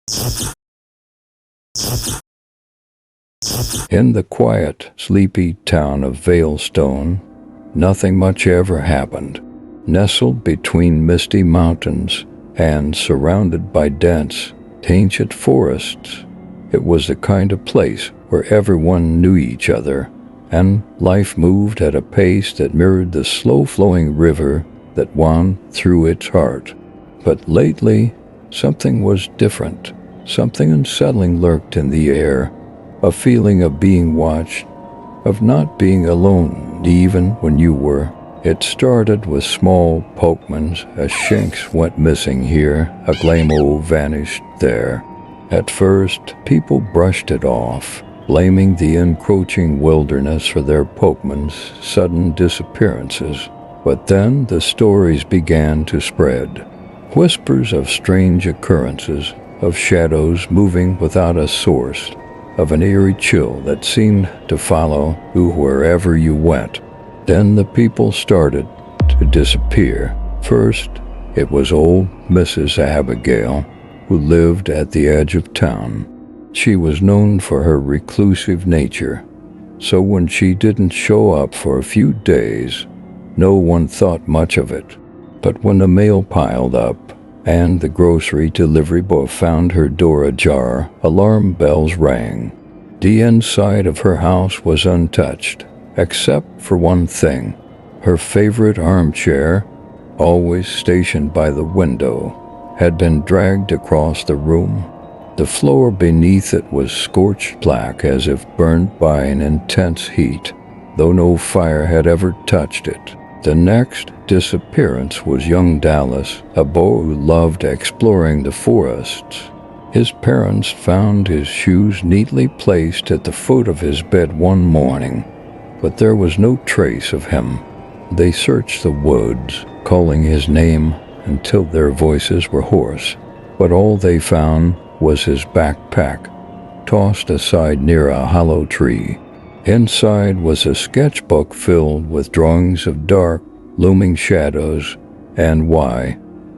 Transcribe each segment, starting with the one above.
In the quiet, sleepy town of Veilstone, nothing much ever happened. Nestled between misty mountains and surrounded by dense, ancient forests, it was the kind of place where everyone knew each other, and life moved at a pace that mirrored the slow-flowing river that wound through its heart. But lately, something was different. Something unsettling lurked in the air, a feeling of being watched, of not being alone even when you were. It started with small pokemons. A shinx went missing here, a glamo vanished there. At first, people brushed it off, blaming the encroaching wilderness for their Pokemon's sudden disappearances. But then the stories began to spread. Whispers of strange occurrences, of shadows moving without a source, of an eerie chill that seemed to follow you wherever you went. Then the people started to disappear. First, it was old Mrs. Abigail, who lived at the edge of town. She was known for her reclusive nature, so when she didn't show up for a few days, no one thought much of it. But when the mail piled up, and the grocery delivery boy found her door ajar, alarm bells rang. The inside of her house was untouched, except for one thing. Her favorite armchair, always stationed by the window, had been dragged across the room. The floor beneath it was scorched black as if burned by an intense heat, though no fire had ever touched it. The next disappearance was young Dallas, a boy who loved exploring the forests. His parents found his shoes neatly placed at the foot of his bed one morning, but there was no trace of him. They searched the woods, calling his name until their voices were hoarse, but all they found was his backpack, tossed aside near a hollow tree. Inside was a sketchbook filled with drawings of dark, looming shadows and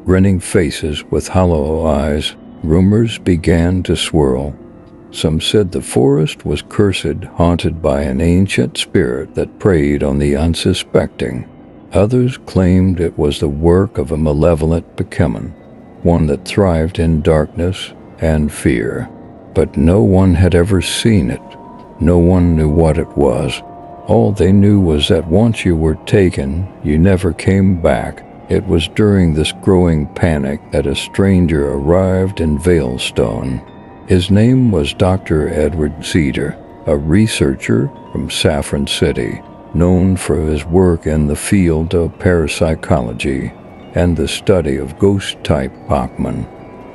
grinning faces with hollow eyes. Rumors began to swirl. Some said the forest was cursed, haunted by an ancient spirit that preyed on the unsuspecting. Others claimed it was the work of a malevolent Pokemon, one that thrived in darkness and fear. But no one had ever seen it. No one knew what it was. All they knew was that once you were taken, you never came back. It was during this growing panic that a stranger arrived in Veilstone. His name was Dr. Edward Cedar, a researcher from Saffron City, known for his work in the field of parapsychology and the study of ghost-type Pokemon.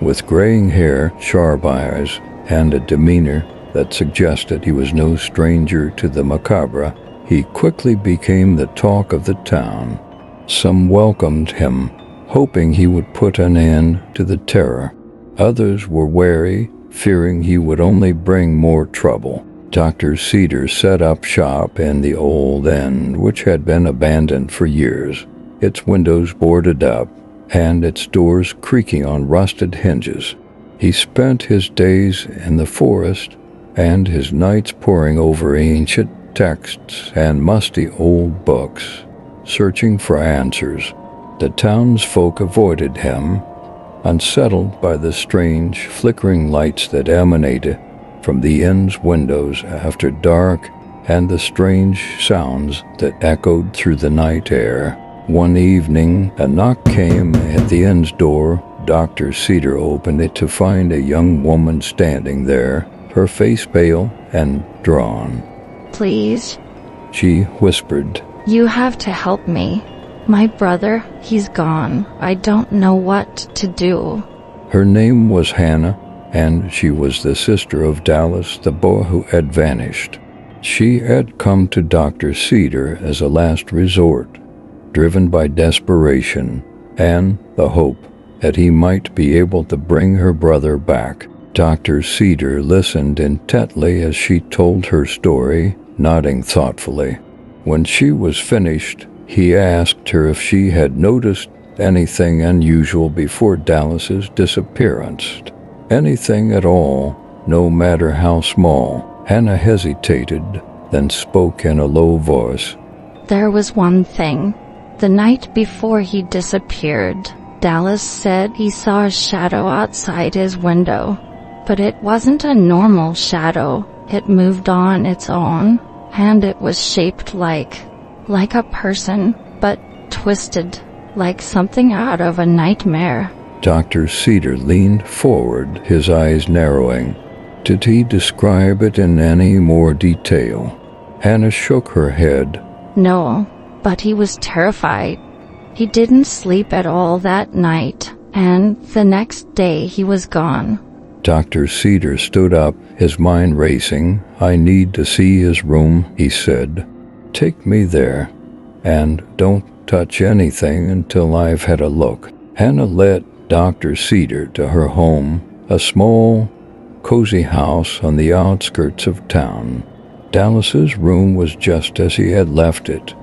With graying hair, sharp eyes, and a demeanor that suggested he was no stranger to the macabre, he quickly became the talk of the town. Some welcomed him, hoping he would put an end to the terror. Others were wary, fearing he would only bring more trouble. Dr. Cedar set up shop in the old inn, which had been abandoned for years, its windows boarded up and its doors creaking on rusted hinges. He spent his days in the forest and his nights poring over ancient texts and musty old books, searching for answers. The townsfolk avoided him, unsettled by the strange, flickering lights that emanated from the inn's windows after dark and the strange sounds that echoed through the night air. One evening, a knock came at the inn's door. Dr. Cedar opened it to find a young woman standing there, her face pale and drawn. "Please," she whispered. "you have to help me. My brother, he's gone. I don't know what to do." Her name was Hannah, and she was the sister of Dallas, the boy who had vanished. She had come to Dr. Cedar as a last resort, driven by desperation and the hope that he might be able to bring her brother back. Dr. Cedar listened intently as she told her story, nodding thoughtfully. When she was finished, he asked her if she had noticed anything unusual before Dallas's disappearance, Anything at all, no matter how small. Hannah hesitated, then spoke in a low voice. There was one thing. The night before he disappeared, Dallas said he saw a shadow outside his window. But it wasn't a normal shadow. It moved on its own, and it was shaped like a person, but twisted, like something out of a nightmare. Dr. Cedar leaned forward, his eyes narrowing. Did he describe it in any more detail? Hannah shook her head. No, but he was terrified. He didn't sleep at all that night, and the next day he was gone. Dr. Cedar stood up, his mind racing. I need to see his room, he said. Take me there, and don't touch anything until I've had a look. Hannah led Dr. Cedar to her home, a small, cozy house on the outskirts of town. Dallas's room was just as he had left it,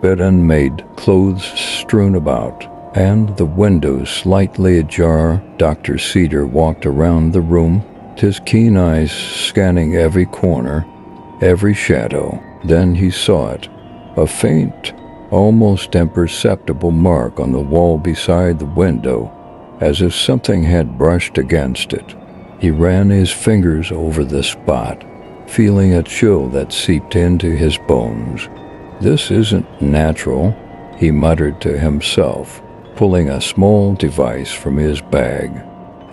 bed unmade, clothes strewn about, and the windows slightly ajar. Dr. Cedar walked around the room, his keen eyes scanning every corner, every shadow. Then he saw it, a faint, almost imperceptible mark on the wall beside the window, as if something had brushed against it. He ran his fingers over the spot, feeling a chill that seeped into his bones. This isn't natural, he muttered to himself, pulling a small device from his bag.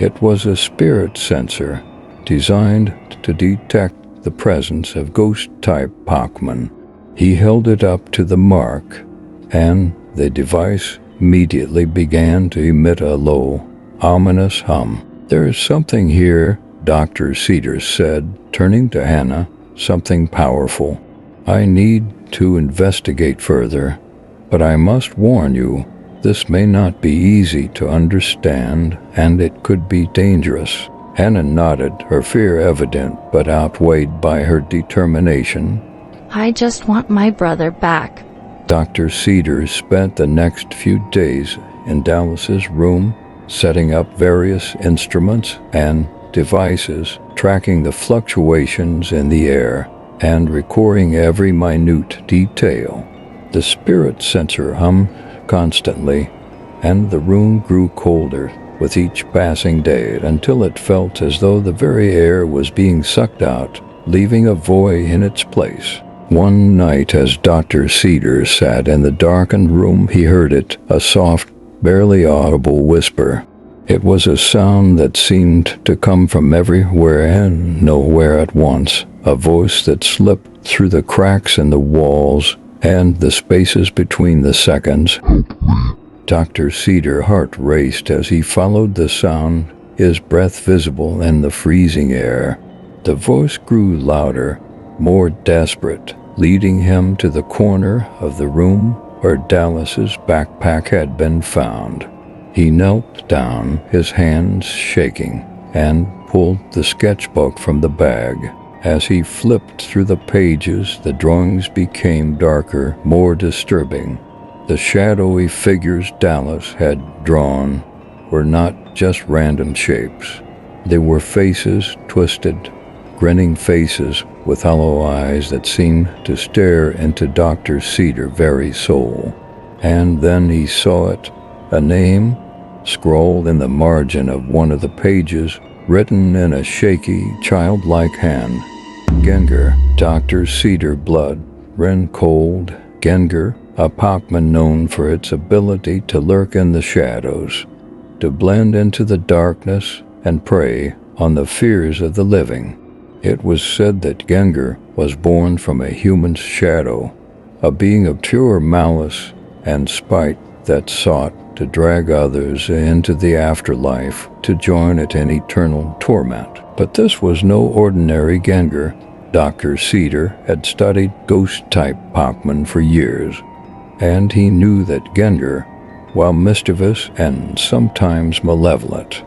It was a spirit sensor, designed to detect the presence of ghost-type Pokémon. He held it up to the mark, and the device immediately began to emit a low, ominous hum. There is something here, Dr. Cedar said, turning to Hannah, something powerful. I need to investigate further, but I must warn you, this may not be easy to understand, and it could be dangerous. Hannah nodded, her fear evident but outweighed by her determination. I just want my brother back. Dr. Cedar spent the next few days in Dallas's room, setting up various instruments and devices, tracking the fluctuations in the air, and recording every minute detail. The spirit sensor hummed constantly, and the room grew colder with each passing day until it felt as though the very air was being sucked out, leaving a void in its place. One night, as Dr. Cedar sat in the darkened room, he heard it, a soft, barely audible whisper. It was a sound that seemed to come from everywhere and nowhere at once, a voice that slipped through the cracks in the walls and the spaces between the seconds. Dr. Cedar's heart raced as he followed the sound, his breath visible in the freezing air. The voice grew louder, more desperate, leading him to the corner of the room where Dallas's backpack had been found. He knelt down, his hands shaking, and pulled the sketchbook from the bag. As he flipped through the pages, the drawings became darker, more disturbing. The shadowy figures Dallas had drawn were not just random shapes. They were faces, twisted, grinning faces with hollow eyes that seemed to stare into Dr. Cedar's very soul. And then he saw it, a name scrawled in the margin of one of the pages, written in a shaky, childlike hand. Gengar. Dr. Cedar's blood ran cold. Gengar, a Pokémon known for its ability to lurk in the shadows, to blend into the darkness and prey on the fears of the living. It was said that Gengar was born from a human's shadow, a being of pure malice and spite that sought to drag others into the afterlife to join it in eternal torment. But this was no ordinary Gengar. Dr. Cedar had studied ghost-type Pokémon for years, and he knew that Gengar, while mischievous and sometimes malevolent,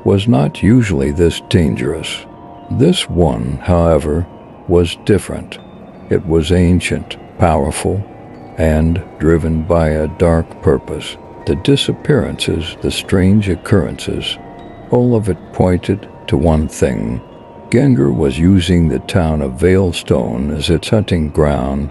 was not usually this dangerous. This one, however, was different. It was ancient, powerful, and driven by a dark purpose. The disappearances, the strange occurrences, All of it pointed to one thing. Gengar was using the town of Veilstone as its hunting ground,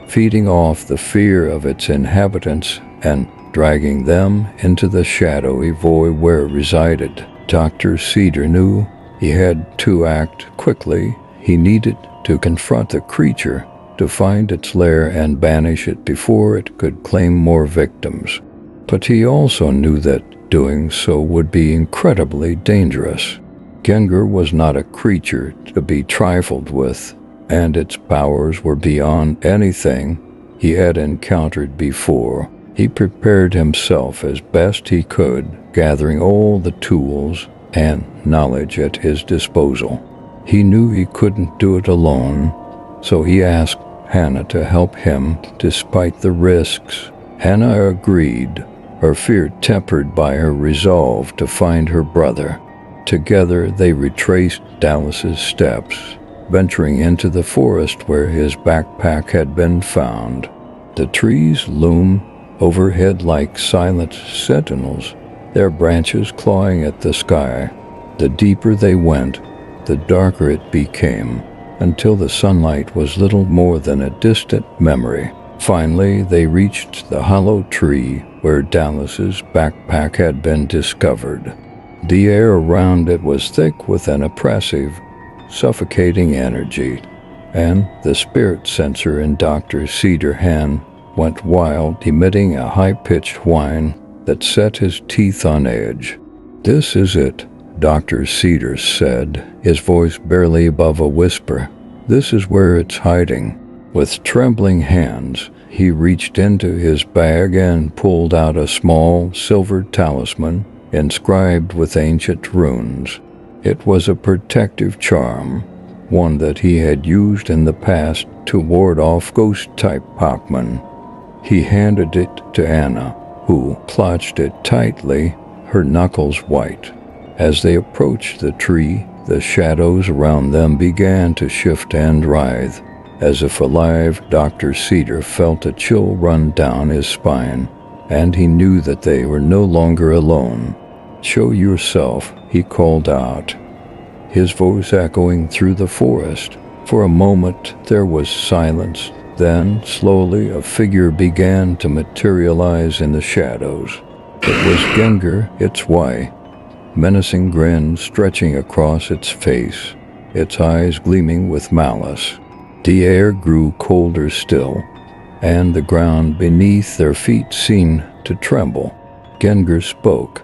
feeding off the fear of its inhabitants and dragging them into the shadowy void where it resided. Dr. Cedar knew he had to act quickly. He needed to confront the creature, to find its lair and banish it before it could claim more victims. But he also knew that doing so would be incredibly dangerous. Gengar was not a creature to be trifled with, and its powers were beyond anything he had encountered before. He prepared himself as best he could, gathering all the tools and knowledge at his disposal. He knew he couldn't do it alone, so he asked Hannah to help him despite the risks. Hannah agreed, her fear tempered by her resolve to find her brother. Together they retraced Dallas's steps, venturing into the forest where his backpack had been found. The trees loomed overhead like silent sentinels, their branches clawing at the sky. The deeper they went, the darker it became, until the sunlight was little more than a distant memory. Finally, they reached the hollow tree where Dallas's backpack had been discovered. The air around it was thick with an oppressive, suffocating energy, and the spirit sensor in Dr. Cedar's hand went wild, emitting a high-pitched whine that set his teeth on edge. "This is it," Dr. Cedar said, his voice barely above a whisper. "This is where it's hiding." With trembling hands, he reached into his bag and pulled out a small silver talisman inscribed with ancient runes. It was a protective charm, one that he had used in the past to ward off ghost-type Pokémon. He handed it to Anna, who clutched it tightly, her knuckles white. As they approached the tree, the shadows around them began to shift and writhe. As if alive, Dr. Cedar felt a chill run down his spine, and he knew that they were no longer alone. "Show yourself," he called out, his voice echoing through the forest. For a moment there was silence. Then, slowly, a figure began to materialize in the shadows. It was Gengar, its white, menacing grin stretching across its face, its eyes gleaming with malice. The air grew colder still, and the ground beneath their feet seemed to tremble. Gengar spoke,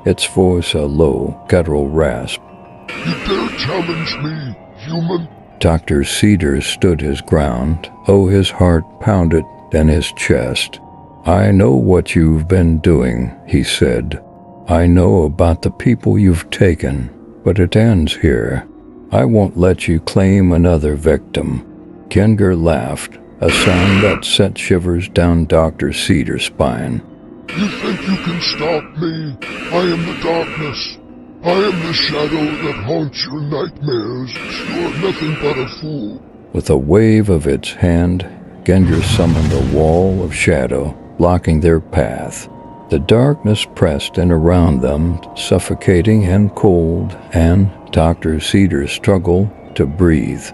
its voice a low, guttural rasp. "You dare challenge me, human?" Dr. Cedar stood his ground. Oh, his heart pounded in his chest. "I know what you've been doing," he said. "I know about the people you've taken, but it ends here. I won't let you claim another victim." Gengar laughed, a sound that sent shivers down Dr. Cedar's spine. "You think you can stop me? I am the darkness. I am the shadow that haunts your nightmares. You are nothing but a fool." With a wave of its hand, Gengar summoned a wall of shadow, blocking their path. The darkness pressed in around them, suffocating and cold, and Dr. Cedar struggled to breathe.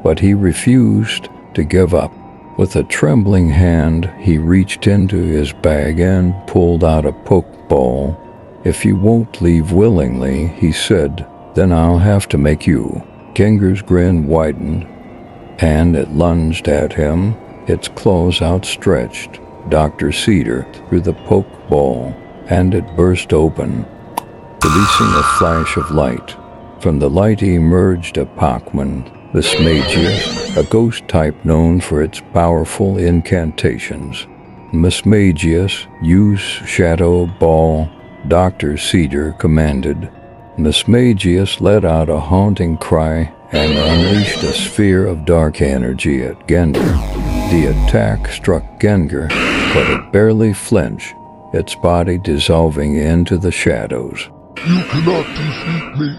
But he refused to give up. With a trembling hand, he reached into his bag and pulled out a pokeball. "If you won't leave willingly," he said, "then I'll have to make you." Gengar's grin widened, and it lunged at him, its claws outstretched. Dr. Cedar threw the pokeball, and it burst open, releasing a flash of light. From the light emerged a Pokémon, Mismagius, a ghost type known for its powerful incantations. "Mismagius, use Shadow Ball," Dr. Cedar commanded. Mismagius let out a haunting cry and unleashed a sphere of dark energy at Gengar. The attack struck Gengar, but it barely flinched, its body dissolving into the shadows. "You cannot defeat me.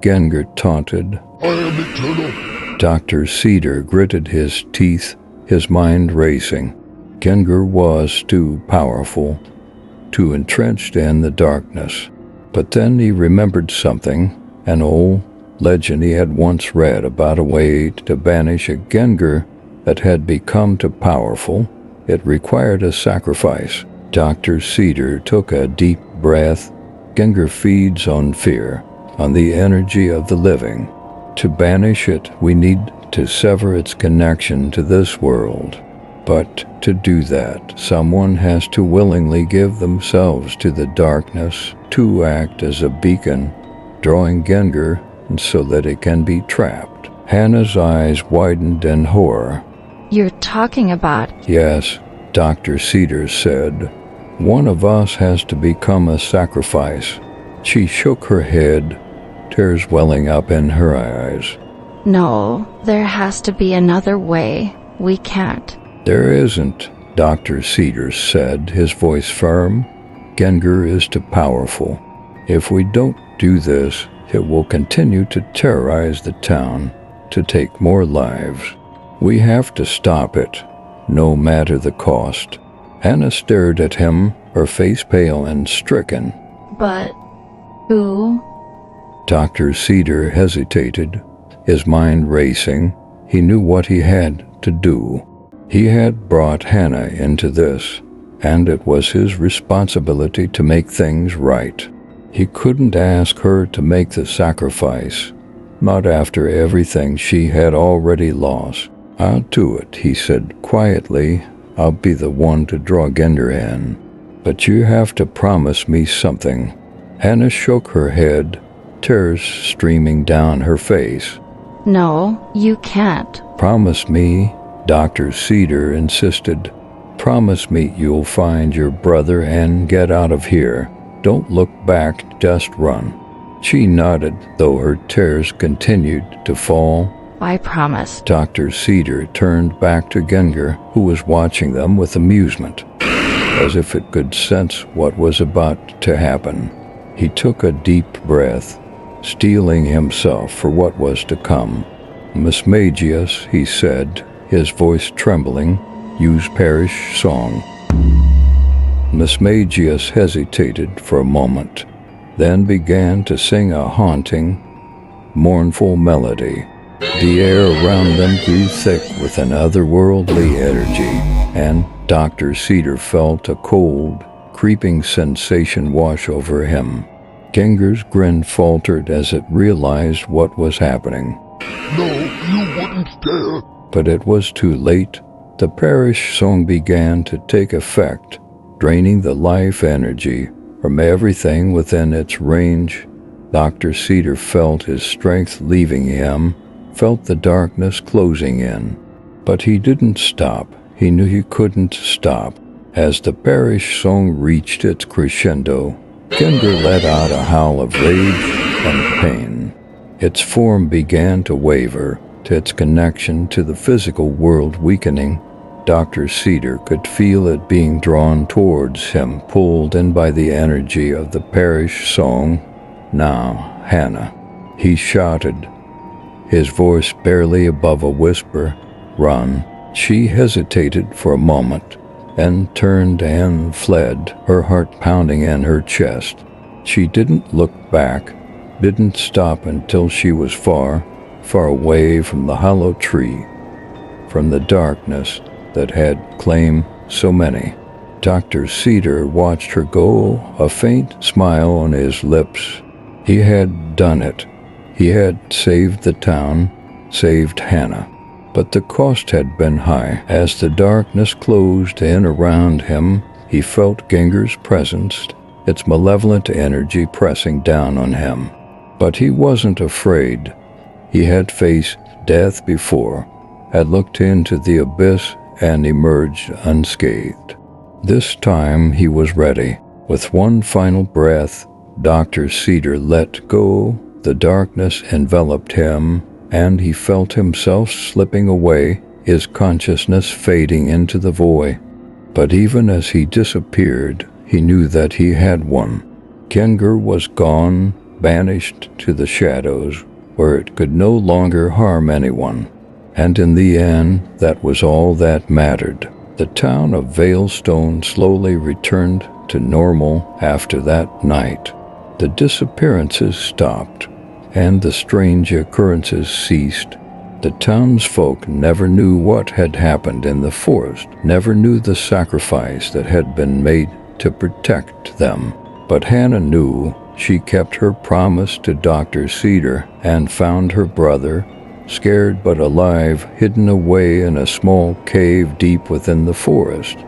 Gengar taunted. I am eternal." Dr. Cedar gritted his teeth, his mind racing. Gengar was too powerful, too entrenched in the darkness. But then he remembered something, an old legend he had once read about a way to banish a Gengar that had become too powerful. It required a sacrifice. Dr. Cedar took a deep breath. Gengar feeds on fear, on the energy of the living. To banish it, we need to sever its connection to this world. But to do that, someone has to willingly give themselves to the darkness, to act as a beacon, drawing Gengar so that it can be trapped. Hannah's eyes widened in horror. You're talking about... Yes, Dr. Cedar said. One of us has to become a sacrifice. She shook her head, tears welling up in her eyes. No, there has to be another way. We can't. There isn't, Dr. Cedar said, his voice firm. Gengar is too powerful. If we don't do this, it will continue to terrorize the town, to take more lives. We have to stop it, no matter the cost. Hannah stared at him, her face pale and stricken. But who? Dr. Cedar hesitated, his mind racing. He knew what he had to do. He had brought Hannah into this, and it was his responsibility to make things right. He couldn't ask her to make the sacrifice, not after everything she had already lost. I'll do it, he said quietly. I'll be the one to draw Gengar in. But you have to promise me something. Hannah shook her head, tears streaming down her face. No, you can't. Promise me, Dr. Cedar insisted. Promise me you'll find your brother and get out of here. Don't look back, just run. She nodded, though her tears continued to fall. I promise. Dr. Cedar turned back to Gengar, who was watching them with amusement, as if it could sense what was about to happen. He took a deep breath, steeling himself for what was to come. Miss Magius, he said, his voice trembling, use parish song. Miss Magius hesitated for a moment, then began to sing a haunting, mournful melody. The air around them grew thick with an otherworldly energy, and Dr. Cedar felt a cold, creeping sensation wash over him. Gengar's grin faltered as it realized what was happening. No, you wouldn't dare. But it was too late. The parish song began to take effect, draining the life energy from everything within its range. Dr. Cedar felt his strength leaving him, felt the darkness closing in. But he didn't stop. He knew he couldn't stop. As the parish song reached its crescendo, Gengar let out a howl of rage and pain. Its form began to waver, its connection to the physical world weakening. Dr. Cedar could feel it being drawn towards him, pulled in by the energy of the parish song. Now, Hannah, he shouted, his voice barely above a whisper. Run. She hesitated for a moment, and turned and fled, her heart pounding in her chest. She didn't look back, didn't stop until she was far, far away from the hollow tree, from the darkness that had claimed so many. Dr. Cedar watched her go, a faint smile on his lips. He had done it. He had saved the town, saved Hannah. But the cost had been high. As the darkness closed in around him, he felt Gengar's presence, its malevolent energy pressing down on him. But he wasn't afraid. He had faced death before, had looked into the abyss and emerged unscathed. This time he was ready. With one final breath, Dr. Cedar let go. The darkness enveloped him, and he felt himself slipping away, his consciousness fading into the void. But even as he disappeared, he knew that he had won. Gengar was gone, banished to the shadows, where it could no longer harm anyone. And in the end, that was all that mattered. The town of Veilstone slowly returned to normal after that night. The disappearances stopped, and the strange occurrences ceased. The townsfolk never knew what had happened in the forest, never knew the sacrifice that had been made to protect them. But Hannah knew. She kept her promise to Dr. Cedar and found her brother, scared but alive, hidden away in a small cave deep within the forest.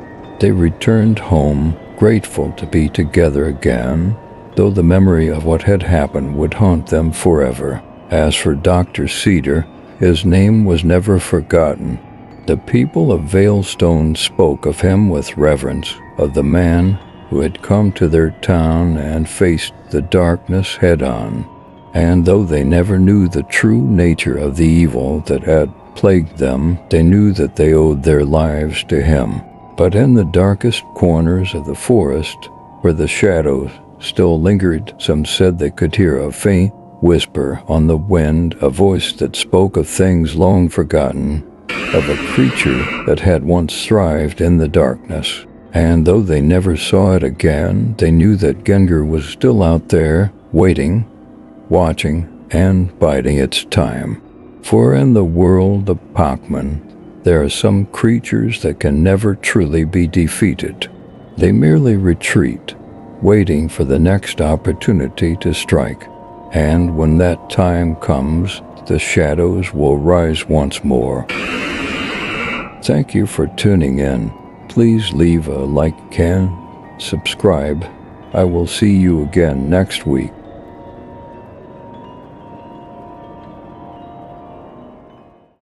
They returned home, grateful to be together again, though the memory of what had happened would haunt them forever. As for Dr. Cedar, his name was never forgotten. The people of Veilstone spoke of him with reverence, of the man who had come to their town and faced the darkness head-on. And though they never knew the true nature of the evil that had plagued them, they knew that they owed their lives to him. But in the darkest corners of the forest, where the shadows still lingered, some said they could hear a faint whisper on the wind, a voice that spoke of things long forgotten, of a creature that had once thrived in the darkness. And though they never saw it again, they knew that Gengar was still out there, waiting, watching, and biding its time. For in the world of Pac-Man, there are some creatures that can never truly be defeated. They merely retreat, waiting for the next opportunity to strike. And when that time comes, the shadows will rise once more. Thank you for tuning in. Please leave a like and subscribe. I will see you again next week.